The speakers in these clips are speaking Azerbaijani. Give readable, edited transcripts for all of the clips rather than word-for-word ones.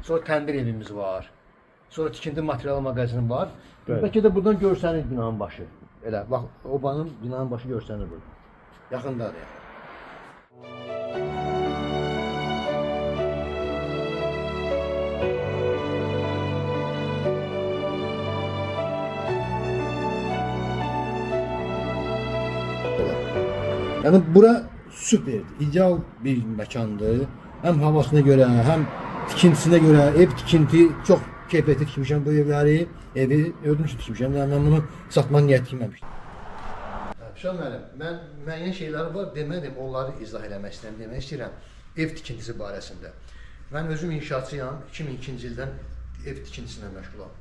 Sonra təndir evimiz var. Sonra tikinti material mağazini var. Bəli. Bəlkə də buradan görsənir binanın başı. Elə bax, obanın binanın başı görsənir burada. Yaxındadır yəni. Yəni bura süperdir, ideal bir məkandır. Həm havasına görə, həm tikintisinə görə, ev tikinti çox keyfiyyətli tikmişəm bu evləri, evi özüm üçün tikmişəm. Yəni mən bunu satmaq niyyəti etməmişdim. Şah müəllim, mən müəyyən şeyləri var, demədim, onları izah eləmək istəyirəm, demək istəyirəm ev tikintisi barəsində. Mən özüm inşaatçıyam, 2002-ci ildən ev tikintisindən məşğulam.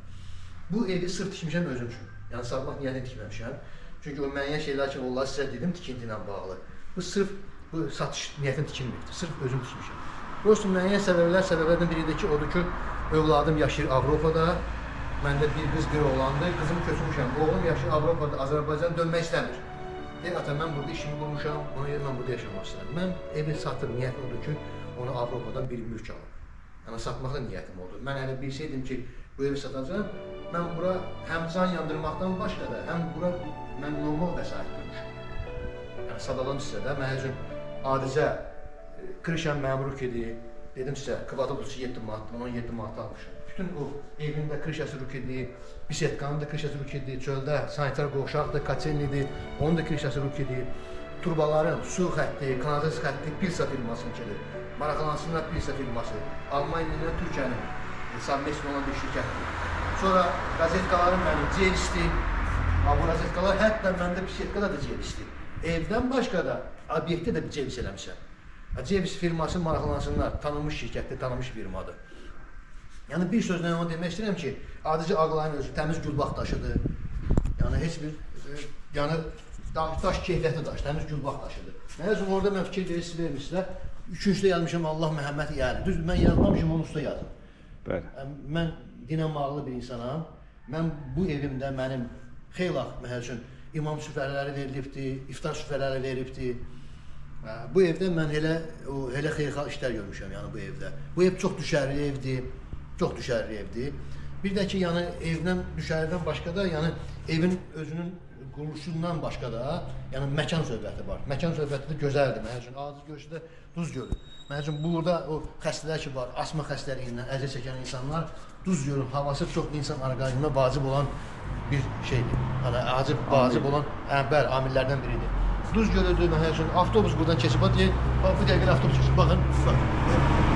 Bu evi sırf tikmişəm özüm üçün. Yəni satmaq niyyəti tikməmişəm. Çünki o müəyyən şeylər ki, onları sizə dedim tikinti ilə bağlı. Bu sırf bu satış niyyətim tikilməkdir. Sırf özüm tikmişəm. Prosta müəyyən səbəblərdən biri də ki, odur ki, övladım yaşayır Avropada. Məndə bir qız, bir oğlandır. Qızımı köçürmüşəm. Oğlum yaşayır Avropada, Azərbaycan dönmək istəmir. Deyir, ata, mən burada işimi qurmuşam, ona görə mən burada yaşamaq istəyirəm. Mən evi satır, niyyətim odur ki, onu Avropadan bir mülk alım. Yəni satmaq da niyyətim oldu. Mən elə bilsəydim ki, bu evi satacağım, mən bura həm can yandırmaqdan başqa da, həm bura mən normal vəsait görmüşəm. Yəni sadalım sizə də, mən üçün adicə krişəm məmur idi. Dedim sizə, kvadratı 7 manatdan 17 manat almışam. Bütün o evində krişəsi rükedi, bisetkanın da krişəsi rükedi, çöldə sanitar qovşaqdır, kaçenlidir, onun da krişəsi rükedi. Turbaların, su xətti, kanalizasiya xətti Pilsa firmasınınkidir. Maraqlansınlar Pilsa firması. Almaniya, Türkiyənin savmesli olan bir şirkətdir. Sonra qazetkalarım mənim Cevis'dir. Bu qazetkalar hətta məndə bisetkada da Cevis'dir. Evdən başqa da obyektdə də bir Cevis eləmişəm. Cevis firması maraqlansınlar, tanınmış şirkətdir, tanınmış firmadır. Yəni bir sözlə onu demək istəyirəm ki, adicə Ağlayın özü təmiz gülbaq daşıdır. Yəni heç bir yəni daş keyfiyyətli daş, təmiz gülbaq daşıdır. Mən özüm orada mən fikir vermişsizlər. Üçüncüdə yazmışam Allah Məhəmməd yəni. Düzdür, mən yazmamışam, onu usta yazdım. Bəli. Mən dinə bağlı bir insanam. Mən bu evimdə mənim xeyli məsəl üçün imam süfrələri verilibdi, iftar süfrələri verilibdi. Bu evdə mən elə xeyirxah işlər görmüşəm yəni bu evdə. Bu ev çox düşərli evdir. Çox düşərli evdir. Bir də ki, yəni evdən düşərlidən başqa da, yəni evin özünün quruluşundan başqa da, yəni məkan söhbəti var. Məkan söhbəti də gözəldir. Məsəl üçün aciz görüşdə Duz gölü. Məsəl üçün burada o xəstələr ki var, asma xəstəliyindən əziyyət çəkən insanlar Duz gölü havası çox insan orqanizminə vacib olan bir şeydir. Yəni vacib olan bəli amillərdən biridir. Duz gölüdür, məsəl üçün avtobus buradan keçib, bax bu dəqiqə avtobus keçir. Baxın, bax.